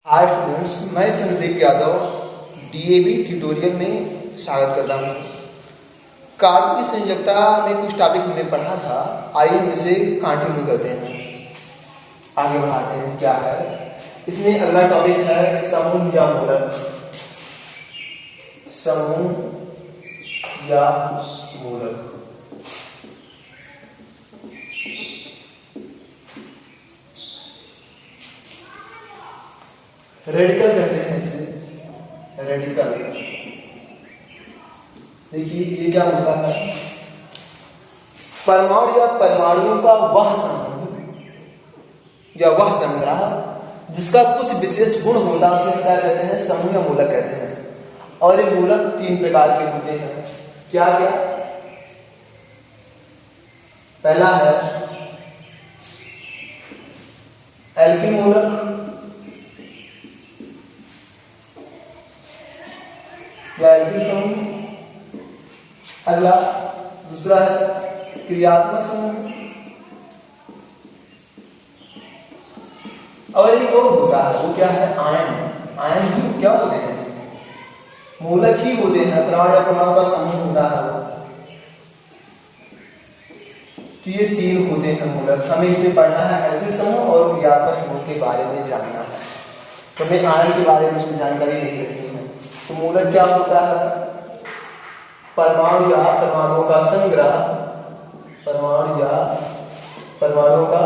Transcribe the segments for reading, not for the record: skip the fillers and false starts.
Hi students, मैं Chandradeep Yadav DAV tutorial में स्वागत करता हूँ। कार्बन की संयोजकता में कुछ टॉपिक हमने पढ़ा था, आइए हम इसे कंटिन्यू करते हैं, आगे बढ़ाते हैं। क्या है इसमें अगला टॉपिक है समूह या मूलक। समूह या मूलक। रेडिकल कहते हैं इसे, रेडिकल। देखिए ये क्या होता है, परमाणु या परमाणुओं का वह समूह या वह संग्रह जिसका कुछ विशेष गुण होता है, उसे क्या कहते हैं, समूह या मूलक कहते हैं। और ये मूलक तीन प्रकार के होते हैं। क्या क्या? पहला है एल्किल मूलक या एल्किल समूह। अगला दूसरा है क्रियात्मक समूह। और एक और होता है, वो क्या है, आयन। आयन भी क्या होते हैं, मूलक ही होते हैं, परमाणु या परमाणु का समूह होता है वो। तो ये तीन होते हैं मूलक। हमें इसमें पढ़ना है एल्किल समूह और क्रियात्मक समूह के बारे में जानना है। तो हमें आयन के बारे में उसमें जानकारी नहीं रखनी है। तो मूलक क्या होता है, परमाणु या परमाणुओं का संग्रह, परमाणु या परमाणुओं का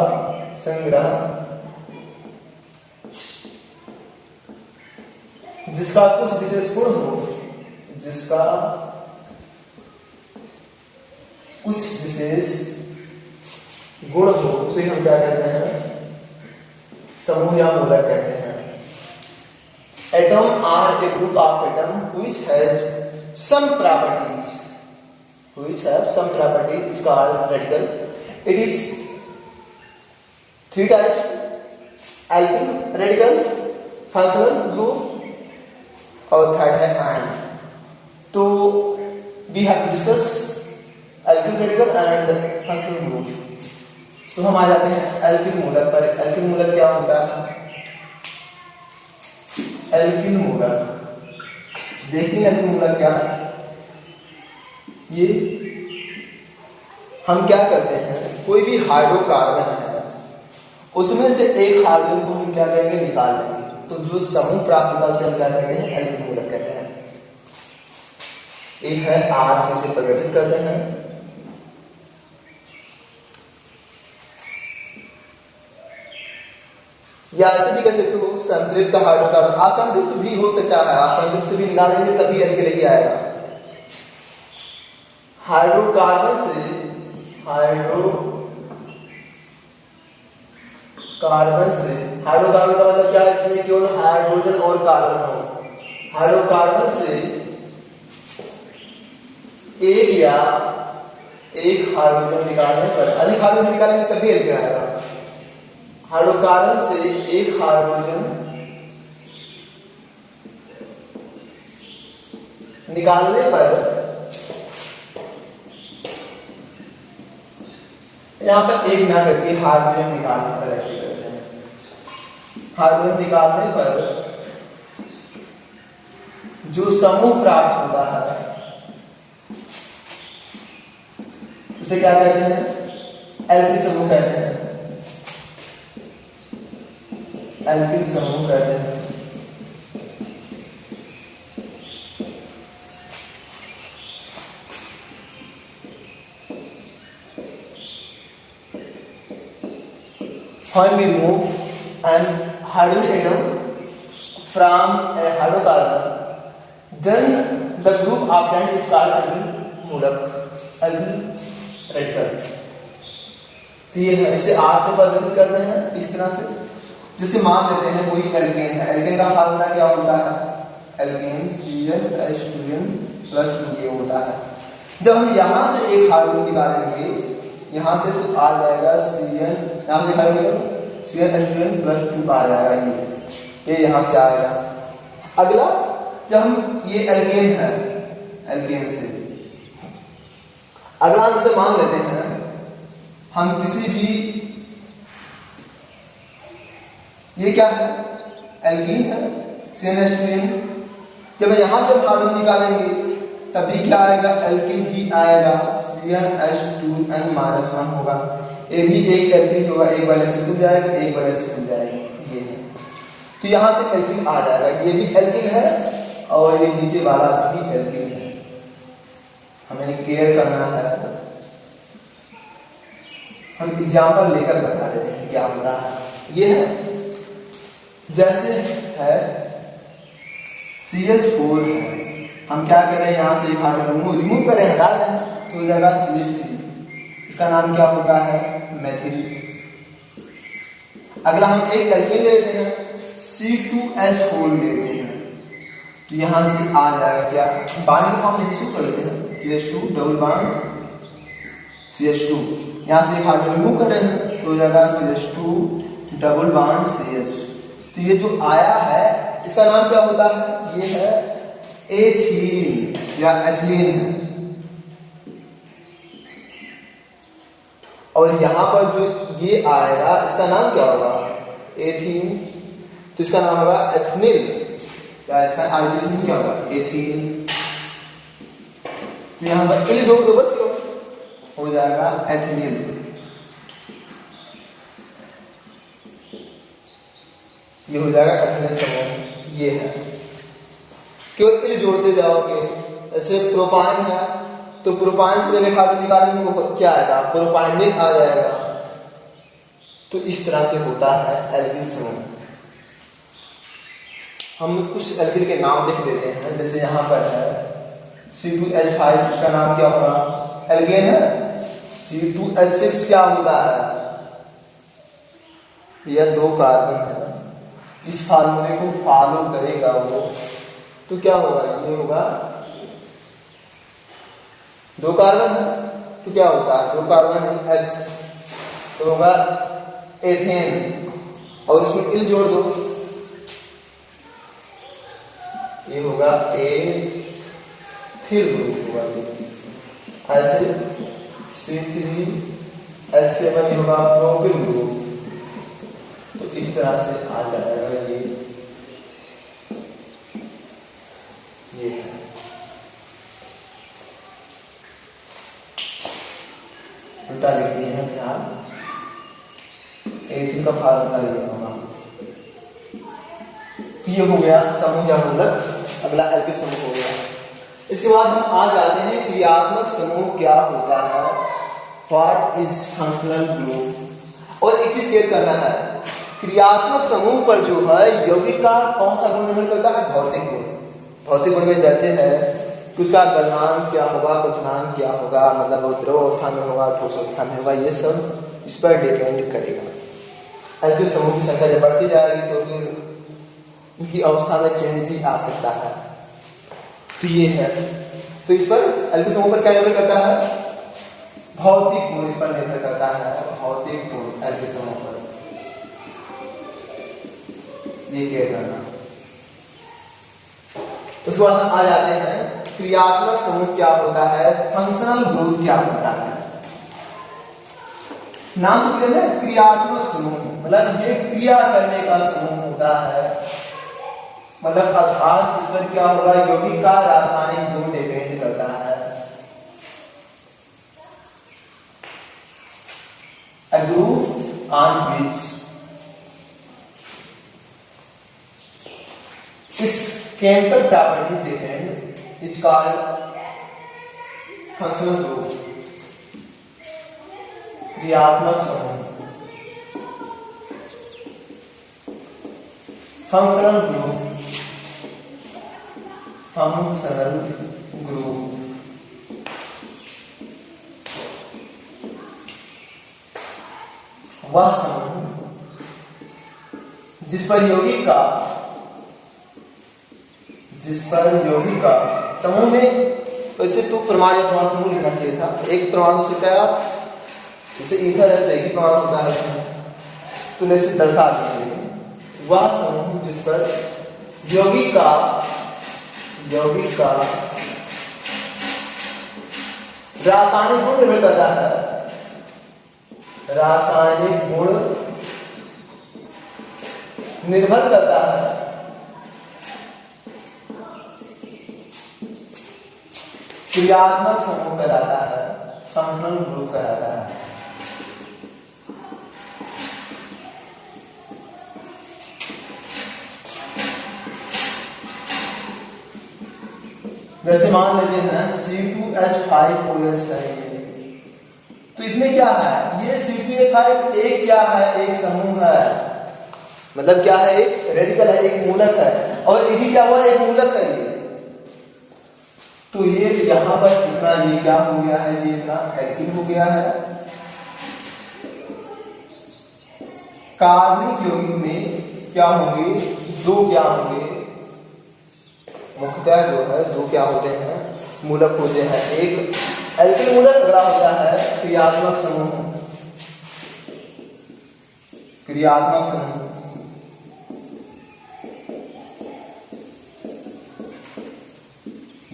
संग्रह जिसका कुछ विशेष गुण हो, जिसका कुछ विशेष गुण हो, उसे हम क्या कहते हैं, समूह या मूलक कहते हैं। Atom are a group of atom which has some properties, which have some properties is called radical. It is three types: alkyl radical, functional group और third है ion. तो we have to discuss alkyl radical and functional group. तो हम आ जाते हैं alkyl मूलक पर। alkyl मूलक क्या होता है, एल्किल मूलक। देखिए एल्किल मूलक क्या है। ये हम क्या करते हैं, कोई भी हाइड्रोकार्बन है उसमें से एक हाइड्रोजन को हम क्या करेंगे, निकाल देंगे। तो जो समूह प्राप्त होता है उसे हम क्या कहते हैं, एल्किल मूलक कहते हैं। एक है आर से इसे परिवर्तित करते हैं। या ऐसे भी कह सकते हो संतृप्त हाइड्रोकार्बन। असंतृप्त भी हो सकता है, असंतृप्त से भी निकालेंगे तभी एल्किल ही आएगा। हाइड्रोकार्बन से, हाइड्रोकार्बन से, हाइड्रोकार्बन का मतलब क्या है, इसमें केवल हाइड्रोजन और कार्बन हो। हाइड्रोकार्बन से एक या एक हाइड्रोजन निकालने पर, अधिक हाइड्रोजन निकालेंगे तभी एल्किल आएगा। हाइड्रोकार्बन से एक हाइड्रोजन निकालने पर, यहां पर एक ना करके हाइड्रोजन निकालने पर ऐसे करते हैं। हाइड्रोजन निकालने पर जो समूह प्राप्त होता है उसे क्या कहते हैं, एल्किल समूह कहते हैं। एल्किल समूह कहते हैं। When we remove an hydrogen atom from a hydrocarbon, then the group obtained is called alkyl मूलक, alkyl radical। तो ये है, इसे R से परिवर्तित करते हैं इस तरह से। जैसे मान लेते हैं कोई एल्केन है, एल्केन का फार्मूला क्या होता है, एल्केन CnH2n + 2 ये होता है। जब हम यहां से एक हाइड्रोजन निकालेंगे, यहां से तो आ जाएगा Cn, यहां से निकालेंगे CnH2n + 2 आ जाएगा, ये यहां से आएगा। अगला, जब हम ये एल्केन है, एल्केन से अगला हम इसे मान लेते हैं, हम किसी भी, ये क्या है, एल्कीन है CnH2n। जब यहाँ से हार्डन निकालेंगे तभी क्या आएगा, एल्कीन ही आएगा, CnH2n-1 होगा। ये भी एक एल्कीन होगा, एक वाले से खुल जाएगा, एक वाले से खुल जाएगा, ये है। तो यहाँ से एल्कीन आ जाएगा, ये भी एल्कीन है और ये नीचे वाला भी एल्कीन है। हमें केयर करना है, हम एग्जाम्पल लेकर बता देते हैं क्या हो रहा है। ये है जैसे है CH4 है, हम क्या करें, यहाँ से एक हाइड्रोजन रिमूव करें, हटा दें, तो हो जाएगा CH3। इसका नाम क्या होता है, मेथिल। अगला हम एक एल्कीन लेते हैं, C2H4 लेते हैं, तो यहाँ से आ जाएगा क्या, बाइंडिंग फॉर्म में इशू कर लेते हैं, CH2 डबल बॉन्ड CH2, यहाँ से एक हाइड्रोजन रिमूव कर रहे हैं, तो हो जाएगा CH2 डबल बॉन्ड CH। तो ये जो आया है इसका नाम क्या होता है, ये है एथीन या एथिलीन है। और यहां पर जो ये आएगा इसका नाम क्या होगा, एथीन, तो इसका नाम होगा एथनिल, या इसका आर्टिफिशियल क्या होगा, एथीन। तो यहां पर इल जोड़ दो बस, क्यों हो जाएगा एथनिल। ये हो जाएगा एथिलीन समूह, ये है। क्यों इल जोड़ते जाओगे, ऐसे प्रोपाइन है तो प्रोपाइन से जब हाइड्रोजन निकालेंगे वो क्या आएगा, प्रोपाइनिल आ जाएगा। तो इस तरह से होता है एल्कीन समूह। हम कुछ एल्कीन के नाम लिख देते हैं, जैसे यहाँ पर है C2H5, इसका नाम क्या होगा, एल्केन है। C2H6 क्या होता है, यह 2 कार्बन है, इस फार्मूले को फॉलो करेगा वो, तो क्या होगा, ये होगा 2 कार्बन है, तो क्या होता है 2 कार्बन है H, तो होगा एथेन, और इसमें इल जोड़ दो, ये होगा एथिल ग्रुप होगा। ऐसे C3H7 होगा प्रोपिल ग्रुप। तो इस तरह से आ जाएगा ये है। उल्टा लिखते हैं ध्यान, एथिल का फार्मूला लिखूंगा। ये हो गया समूह या मूलक, अगला एल्किल समूह हो गया। इसके बाद हम आ जाते हैं क्रियात्मक समूह क्या होता है, व्हाट इज फंक्शनल ग्रुप। और एक चीज क्लियर करना है, क्रियात्मक समूह पर जो है यौगिक का कौन सा गुण निर्भर करता है, भौतिक गुण। भौतिक गुण में जैसे है कि उसका गलनांक क्या होगा, क्वथनांक क्या होगा, मतलब वो द्रव अवस्था में होगा, ठोस अवस्था में होगा, ये सब इस पर डिपेंड करेगा। एल्किल समूह की संख्या जब बढ़ती जाएगी तो फिर उनकी अवस्था में चेंज भी आ सकता है। तो ये है, तो इस पर एल्किल समूह पर क्या निर्भर करता है, भौतिक गुण इस पर निर्भर करता है, भौतिक गुण एल्किल समूह पर। ये क्या करना। उसके बाद हम आ जाते हैं क्रियात्मक समूह क्या होता है, फंक्शनल ग्रुप क्या होता है। नाम से क्लियर है, क्रियात्मक समूह मतलब ये क्रिया करने का समूह होता है, मतलब अर्थात इस पर क्या होगा, यौगिक का रासायनिक गुण डिपेंड करता है। A group on which its chemical property depend is called functional group। क्रियात्मक समूह, फंक्शनल ग्रुप, फंक्शनल ग्रुप। वह समूह जिस पर यौगिक का समूह में, वैसे तो परमाणु या परमाणु समूह लिखना चाहिए था, एक परमाणु हो सकता है, आप जैसे ईथर है तो एक ही परमाणु होता है, तो ऐसे दर्शा दीजिए वह समूह जिस पर यौगिक का रासायनिक गुण निर्भर करता है, रासायनिक गुण निर्भर करता है क्रियात्मक समूह कहलाता है, फंक्शनल ग्रुप कहलाता है। जैसे मान लेते हैं C2H5OH करेंगे, तो इसमें क्या है, ये C2H5 एक क्या है, एक समूह है, मतलब क्या है, एक रेडिकल है, एक मूलक है, और यही क्या हुआ, एक मूलक है ये। तो ये यहां पर इतना, ये क्या हो गया है, ये इतना एल्किन हो गया है। कार्बनिक यौगिक में क्या होंगे, दो क्या होंगे, मुख्यतः जो है दो क्या होते हैं, मूलक होते हैं। एक एल्किल मूलक, अगला होता है क्रियात्मक समूह। क्रियात्मक समूह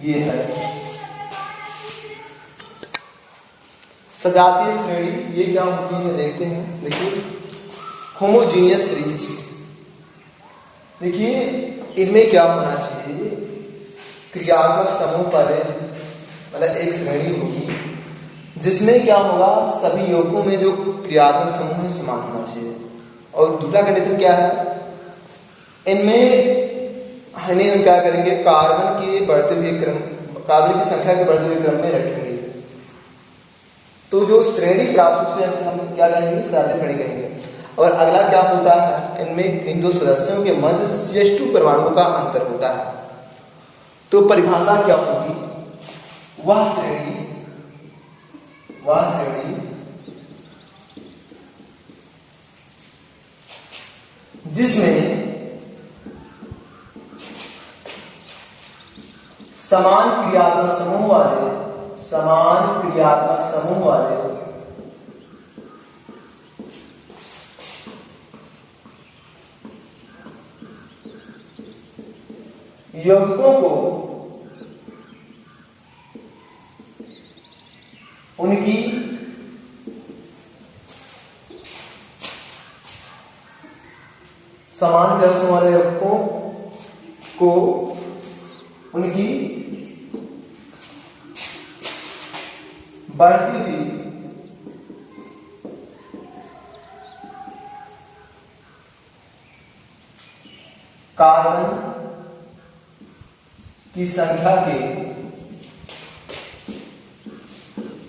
ये है सजातीय श्रेणी। ये क्या होती है, देखते हैं। देखिए होमोजीनियस सीरीज, देखिए इनमें क्या होना चाहिए, क्रियात्मक समूह पर मतलब एक श्रेणी होगी जिसमें क्या होगा, सभी यौगिकों में जो क्रियात्मक समूह है समान होना चाहिए। और दूसरा कंडीशन क्या है, इनमें हम क्या करेंगे, कार्बन के बढ़ते हुए क्रम, कार्बन की संख्या के बढ़ते हुए क्रम में रखेंगे। तो जो श्रेणी प्राप्त से हम क्या कहेंगे, सजातीय श्रेणी कहेंगे। और अगला क्या होता है, इनमें इन दो सदस्यों के मध्य CH2 परमाणुओं का अंतर होता है। तो परिभाषा क्या होगी, वह श्रेणी जिसमें समान क्रियात्मक समूह वाले यौगिकों को उनकी समान क्रियात्मक समूह वाले यौगिकों को उनकी बढ़ती हुई कार्बन की संख्या के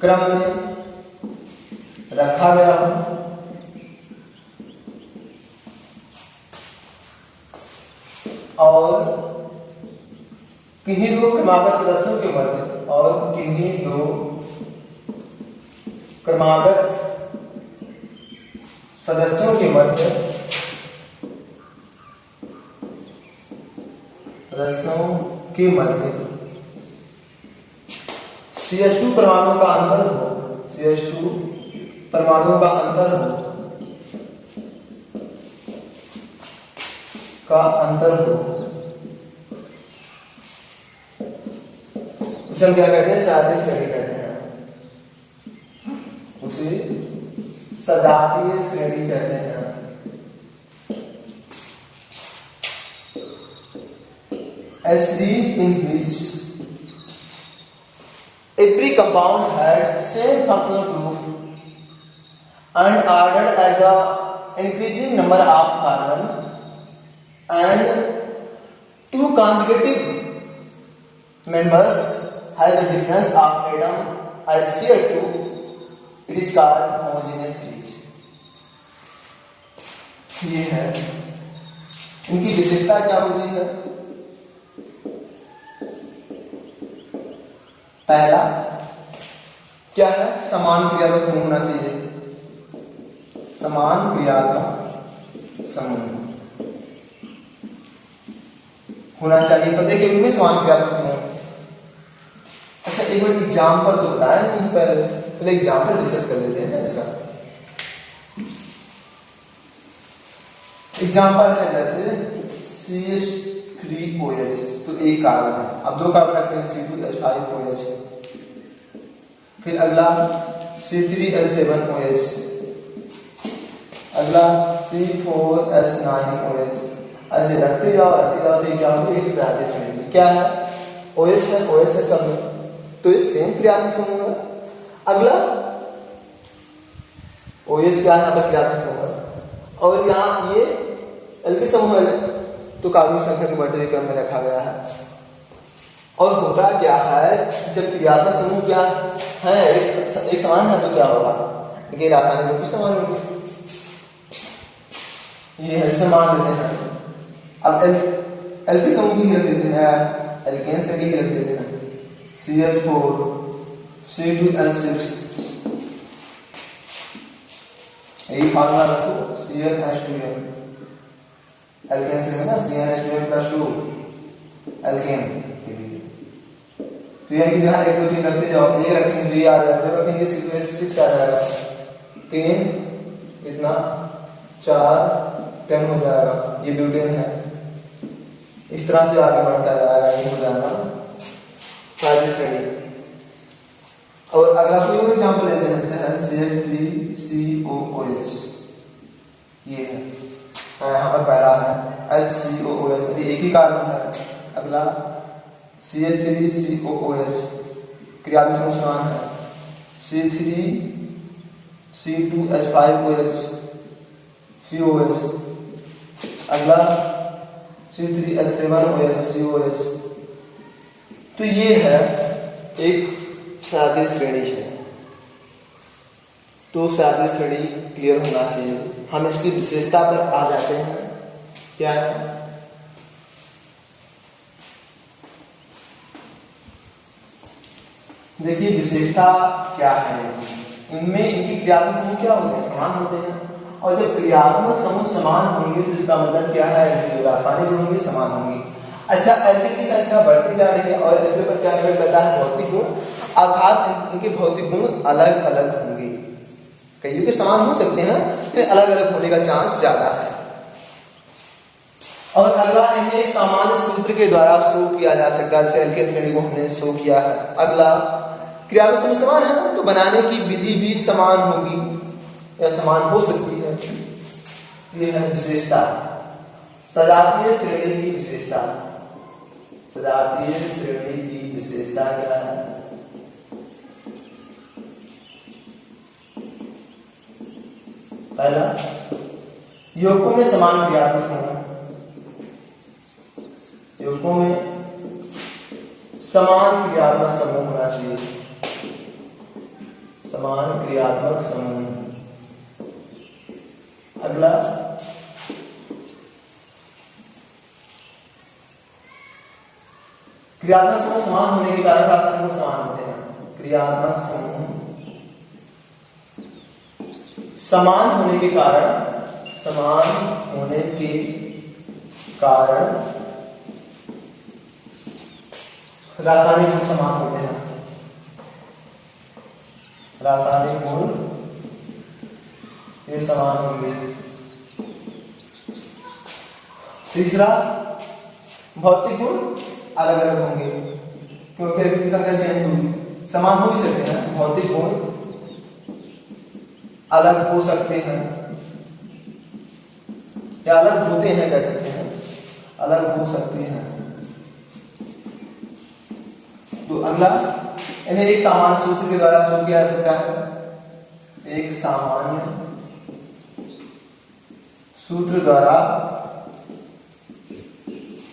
क्रम में रखा गया हो और किन्हीं दो क्रमागत सदस्यों के मध्य CH2 परमाणुओं का अंतर हो, उसे हम क्या कहते हैं, सजातीय श्रेणी कहते हैं। उसे सजातीय श्रेणी कहते हैं। A series in which every compound has same functional group and ordered as a increasing number of carbon and two consecutive members have the difference of atom as CO2, it is called homogeneous series। ये है, इनकी विशेषता क्या होती है, पहला क्या है, समान क्रियात्मक समूह होना चाहिए, समान क्रियात्मक समूह होना चाहिए, पते के रूप में समान क्रियात्मक समूह। अच्छा एक बार एग्जाम्पल तो बताया नहीं, पहले एग्जाम्पल डिस्कस कर लेते हैं इसका। एग्जाम्पल है जैसे CH3OH, तो एक कार्बन है, अब दो कार्बन रखते हैं C2H5OH, फिर अगला C3H7OH, अगला C4H9OH, ऐसे रखते जाओ तो ये क्या होगी, एक सजातीय श्रेणी। क्या है, OH है, OH है सब में, तो ये सेम क्रियात्मक समूह है। अगला OH क्या है, यहाँ पर क्रियात्मक समूह है, और यहाँ ये एल्किल समूह है, तो कार्बन संख्या के बढ़ते हुए क्रम में रखा गया है। और होता क्या है, जब क्रियात्मक समूह क्या है, एक समान है, तो क्या होगा, देखिए रासायनिक रूप भी समान होंगे। ये है, जैसे मान लेते हैं, अब एल्किल समूह भी रख देते हैं, एल्केन से भी रख देते हैं, CH4 C2H6, यही फार्मूला रखो, CnH2n, एल्केन से ना CnH2n+2 एल्केन। तो यानी कि जहाँ 1 2 3 रखते जाओ, एक रखेंगे तो ये आ जाएगा, 2 रखेंगे 6 आ जाएगा, 3 इतना 4 10 हो जाएगा, ये ब्यूटेन है। इस तरह से आगे बढ़ता जाएगा, ये हो जाएगा सजातीय श्रेणी। और अगला कोई और एग्जाम्पल लेते हैं, जैसे है CH3COOH, ये है, यहाँ पर पहला है HCOOH, अभी एक ही कार्बन है। अगला CH3COOH, क्रियात्मक समूह समान है, C3C2H5OH COH। अगला C3H7OH COH। तो ये है एक सजातीय श्रेणी है। तो सजातीय श्रेणी क्लियर होना चाहिए। हम इसकी विशेषता पर आ जाते हैं, क्या है, देखिए विशेषता क्या है, इनमें इनकी क्रियात्मक समूह क्या होते हैं, समान होते हैं। और जब क्रियात्मक समूह समान होंगे तो इसका मतलब क्या है, रासायनिक गुण भी समान होंगे। अच्छा, एल्किल की संख्या बढ़ती जा रही है और एल्किल पर क्या निर्भर करता है, भौतिक गुण, अर्थात इनके भौतिक गुण अलग अलग होंगे। कईयों के समान हो सकते हैं लेकिन अलग अलग होने का चांस ज्यादा है। और अगला, इन्हें एक सामान्य सूत्र के द्वारा शो किया जा सकता है, जैसे एल्केन श्रेणी को हमने शो किया है। अगला, क्रियात्मक समूह समान है तो बनाने की विधि भी समान होगी या समान हो सकती है। ये है विशेषता, सजातीय श्रेणी की विशेषता। सजातीय श्रेणी की विशेषता क्या है, पहला, यौगिकों में समान क्रियात्मक समूह, यौगिकों में समान क्रियात्मक समूह होना चाहिए, समान क्रियात्मक समूह। अगला, क्रियात्मक समूह समान होने के कारण रासायनिक गुण समान होते हैं। क्रियात्मक समूह समान होने के कारण, समान होने के कारण रासायनिक गुण समान होते हैं। रासायनिक गुण ये समान होंगे। तीसरा, भौतिक गुण अलग अलग होंगे, क्योंकि एल्किल संख्या चेंज होगी। समान हो भी सकते हैं, भौतिक गुण अलग हो सकते हैं या अलग होते हैं, कह सकते हैं, अलग हो सकते हैं। तो अगला, इन्हें एक सामान्य सूत्र के द्वारा शो किया जा सकता है। एक सामान्य सूत्र द्वारा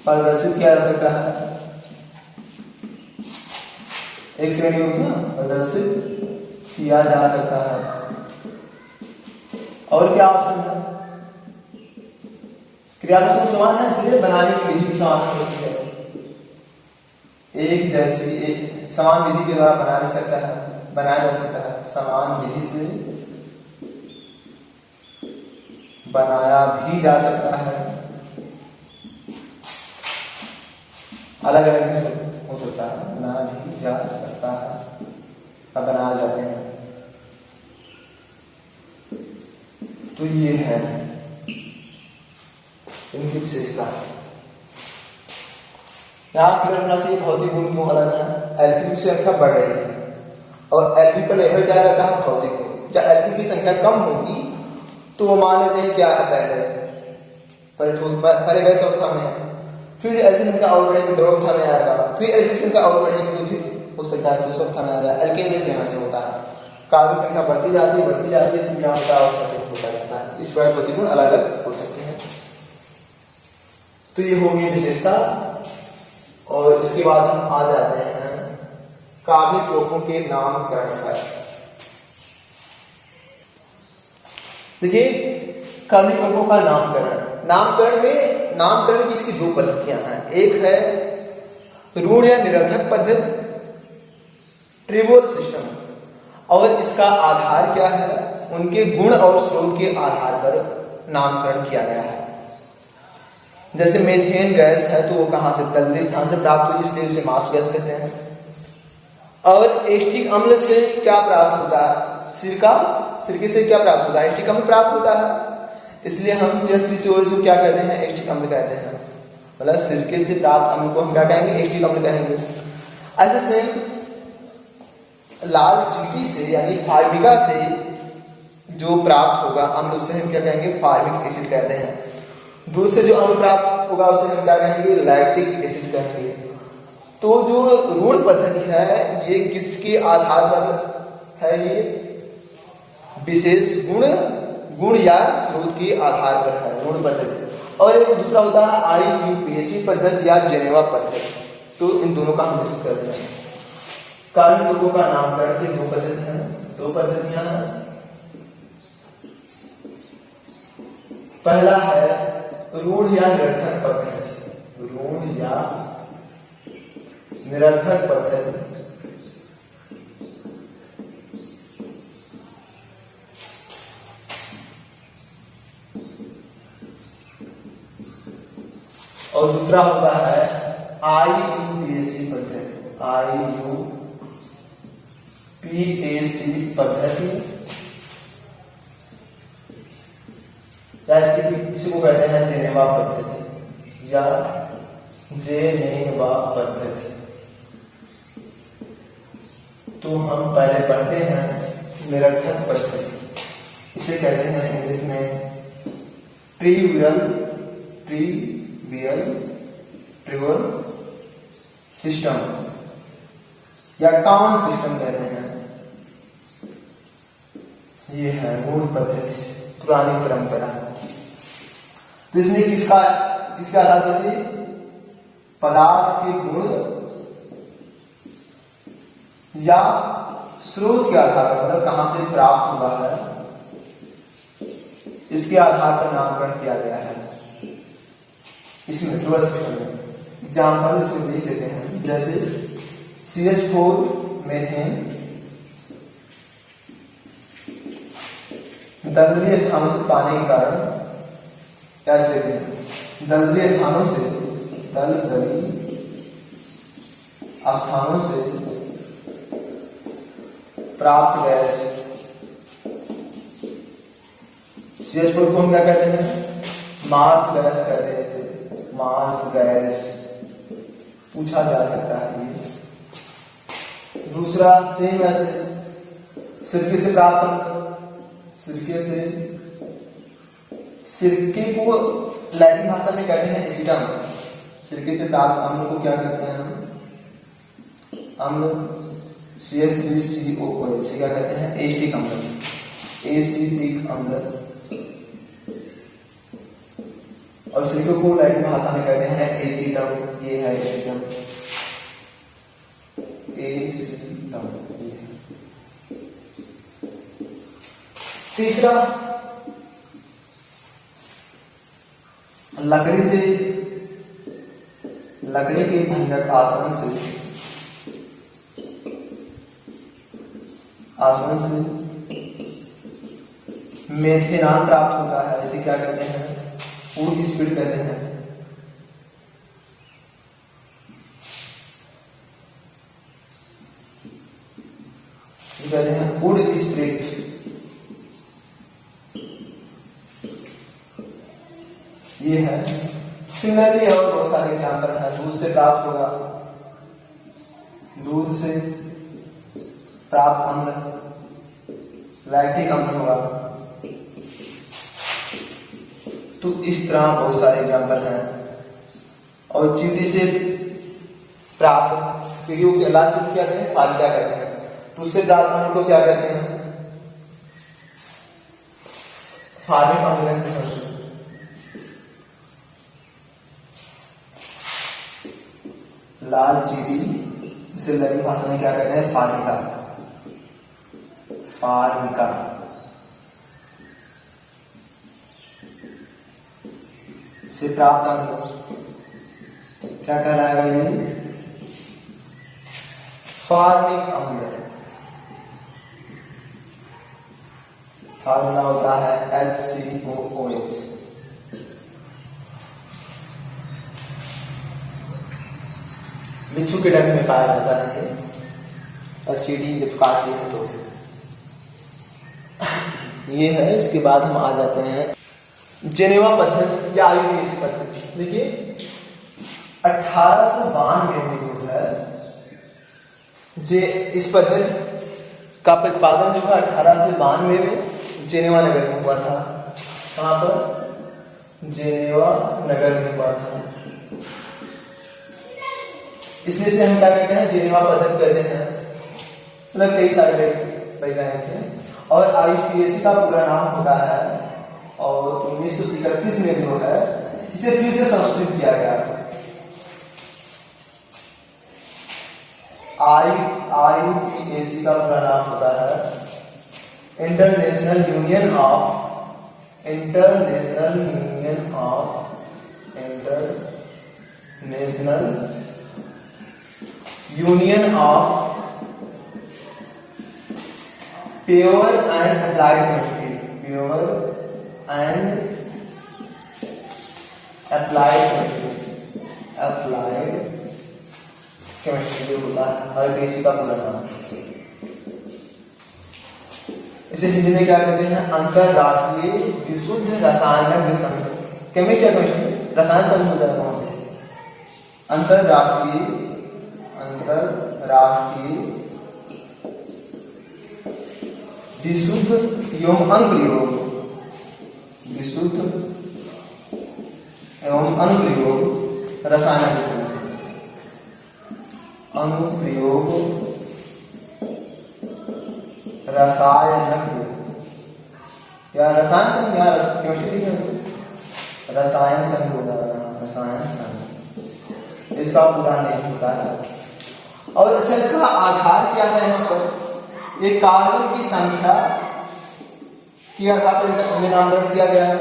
प्रदर्शित किया जा सकता है। एक श्रेणी होगी ना, प्रदर्शित किया जा सकता है। और क्या ऑप्शन है, क्रियात्मक समूह समान है इसलिए बनाने की विधि भी समान होती है। एक जैसी एक समान विधि के द्वारा बनाया जा सकता है, समान विधि से बनाया भी जा सकता है। अलग अलग हो सकता है, बनाया भी जा सकता है, अब बनाए जाते हैं। तो ये है इनकी विशेषता। यहाँ क्लियर होना चाहिए भौतिक गुण क्यों अलग है। एल्किल की संख्या बढ़ रही है और एल्किल पर निर्भर क्या रहता है, भौतिक गुण। जब एल्किल की संख्या कम होगी तो वो मान लेते हैं क्या है, पहले पहले गैस अवस्था में है, फिर एल्केन का और बढ़ेगी द्रव अवस्था में आएगा, फिर एल्केन का और बढ़ेगी तो फिर हो सकता है ठोस अवस्था में आ जाए। एल्केन में यहाँ से होता है, कार्बन संख्या बढ़ती जाती है तो क्या होता है, होता रहता है। इस प्रकार प्रतिगुण अलग अलग हो सकते हैं। तो ये होगी विशेषता। और इसके बाद हम आ जाते हैं कार्बनिक यौगिकों के नामकरण पर। देखिए कार्बनिक यौगिकों का नामकरण की इसकी दो पद्धतियां हैं। एक है रूढ़ या निरर्थक पद्धति, ट्रिवियल सिस्टम, और इसका आधार क्या है, उनके गुण और स्रोत के आधार पर नामकरण किया गया है। जैसे मीथेन गैस है तो वो कहां से, तलनीय स्थान से प्राप्त हुई, इसलिए उसे मास गैस कहते हैं। और एस्टिक अम्ल से क्या प्राप्त होता है, सिरके से क्या प्राप्त होता है, एस्टिक अम्ल प्राप्त होता है, इसलिए हम CH3COO क्या कहते हैं, एस्टिक अम्ल कहते हैं। मतलब सिरके से प्राप्त अम्ल को हम क्या कहेंगे, एस्टिक अम्ल कहेंगे। ऐसे सेम लाल चींटी से यानी फार्मिका से जो प्राप्त होगा अम्ल उसे हम क्या कहेंगे, फार्मिक एसिड कहते हैं। दूध से जो अम्ल प्राप्त होगा उसे हम क्या कहेंगे, लैक्टिक एसिड कहेंगे। तो जो रूढ़ पद्धति है ये किसके आधार पर है, ये विशेष गुण या स्रोत के आधार पर है रूढ़ पद्धति। और एक दूसरा होता है IUPAC पद्धति या जेनेवा पद्धति। तो इन दोनों का हम डिस्कस करते हैं। कार्बनिक यौगिकों का नामकरण की दो पद्धतियां हैं। पहला है रूढ़ या निरर्थक पद्धति, रूढ़ या निरर्थक पद्धति। और दूसरा होता है IUPAC पद्धति, IUPAC पद्धति, या इसी को कहते हैं जेनेवा पद्धति या जेनेवा पद्धति। तो हम पहले पढ़ते हैं निरर्थक पद्धति, इसे कहते हैं इंग्लिश में ट्रिवियल सिस्टम या कॉमन सिस्टम कहते हैं। ये है मूल पद्धति, पुरानी परंपरा। तो इसमें किसके आधार पर, से पदार्थ के गुण या स्रोत के आधार पर, मतलब कहां से प्राप्त हुआ है, इसके आधार पर नामकरण किया गया है। इसमें ट्रिवियल सिस्टम में एग्जाम्पल इसमें देख लेते हैं। जैसे CH4 मीथेन दलदली स्थानों से पाने के कारण कैसे लेते हैं, दलदली स्थानों से प्राप्त गैस CH4 को हम क्या कहते हैं, मार्स गैस कहते हैं। इसे मार्स गैस पूछा जा सकता है। दूसरा सेम ऐसे सिरके से प्राप्त, सिरके को लैटिन भाषा में कहते हैं एसिडम। सिरके से प्राप्त अम्ल को क्या कहते हैं हम, अम्ल CH3COOH से क्या कहते हैं, एसिटिक अम्ल। और सिरके को लैटिन भाषा में कहते हैं एसिडम। ये है एसिडम। तीसरा लकड़ी के भंजक आसवन से मेथेनॉल प्राप्त होता है। इसे क्या कहते हैं, वुड स्पिरिट कहते हैं। कहते हैं वुड स्पिरिट। ये है सिमिलरली और बहुत सारे एग्जाम्पल है। दूध से प्राप्त होगा, दूध से प्राप्त अम्ल लैक्टिक अम्ल होगा। तो इस तरह बहुत सारे एग्जाम्पल हैं। और चींटी से प्राप्त कीड़ियों के इलाज को क्या कहते हैं, फार्मिका कहते हैं। तो उससे प्राप्त अम्ल को क्या कहते हैं, फार्मिक अम्ल कहते हैं। लाल चींटी इसे लघु भाषा में क्या कहते हैं, फार्मिका। फार्मिका से प्राप्त अम्ल क्या कहलाएगा, ये फार्मिक अम्ल। फार्मूला होता है HCOOH। बिच्छू के डंक में पाया जाता है और चींटी जब काटती है तो ये है। इसके बाद हम आ जाते हैं जेनेवा पद्धति या आयुर्वेदिक पद्धति। देखिए 1892 में जो है जे इस पद्धति का प्रतिपादन जो है 1892 में जेनेवा नगर में हुआ था। कहाँ पर, जेनेवा नगर में हुआ था। इसलिए से हम क्या कहते हैं, जेनेवा पद्धति कहते हैं। मतलब कई सारे वैज्ञानिक थे। और आईपीएसी का पूरा नाम होता है, और 1931 में जो है इसे फिर से संशोधित किया गया। आईपीएसी का पूरा नाम होता है international union of pure and applied chemistry होता है आईपीएसी का पूरा नाम। इसे हिंदी में क्या कहते हैं, अंतरराष्ट्रीय विशुद्ध रसायन संघ। केमिस्ट्री या केमिस्ट्री, रसायन संघ होता है। अंतरराष्ट्रीय विशुद्ध एवं अनुप्रयोग रसायन संघ। अनुप्रयोग रसायन या रसायन संघ या केमिस्ट्री रसायन संघ होता है, रसायन संघ इसका पूरा नेम होता है। और अच्छा, इसका आधार क्या है, यहाँ पर एक कार्बन की संख्या के आधार पर नामकरण किया गया है।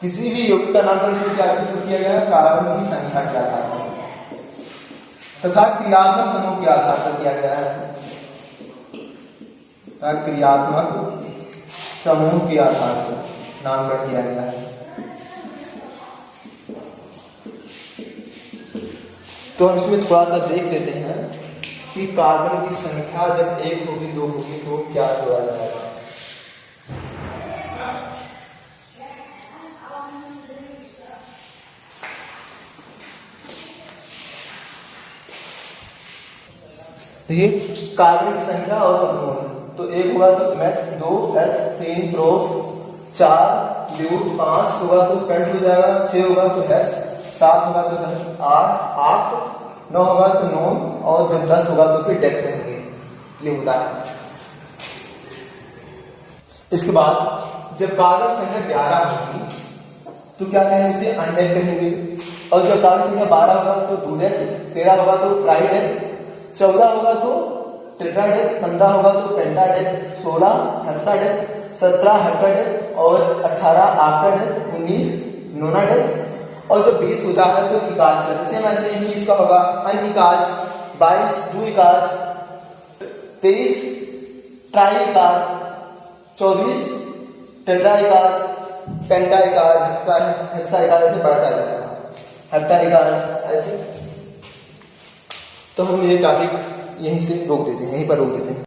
किसी भी यौगिक का नामकरण इसमें क्या किया गया है, कार्बन की संख्या के आधार पर तथा क्रियात्मक समूह के आधार पर किया गया है। क्रियात्मक समूह के आधार पर नामकरण किया गया है। तो हम इसमें थोड़ा सा देख लेते हैं कि कार्बन की संख्या जब 1 होगी 2 होगी तो क्या जोड़ा जाएगा। देखिए कार्बन की संख्या और समूह, तो 1 होगा तो मैथ, 2 एच, 3 प्रोफ, 4 ल्यूट, 5 होगा तो पेंट हो जाएगा, 6 होगा तो हेच, 7 होगा तो 8, 9 होगा तो नोन, और जब 10 होगा तो फिर डेक कहेंगे, ये होता है। इसके बाद जब कार्बन संख्या 11 होगी तो क्या कहेंगे, उसे अनडेक कहेंगे। और जब कार्बन संख्या 12 होगा तो डूडेक, 13 होगा तो ट्राइडेक, 14 होगा तो टेट्राडेक, 15 होगा तो पेंटाडेक, 16 हेक्साडेक, 17 हेप्टाडेक और 18 ऑक्टाडेक, 19 नोनाडेक। और जब 20 होता है तो इकाज का, जैसे ऐसे ही इसका होगा अनइकाज, 22 द्विइकाज, 23 ट्राइइकाज, 24 टेट्राइकाज, पेंटाइकाज, हेक्साइकाज, ऐसे बढ़ता जाएगा, हेप्टाइकाज ऐसे। तो हम ये टॉपिक यहीं से रोक देते हैं, यहीं पर रोक देते हैं।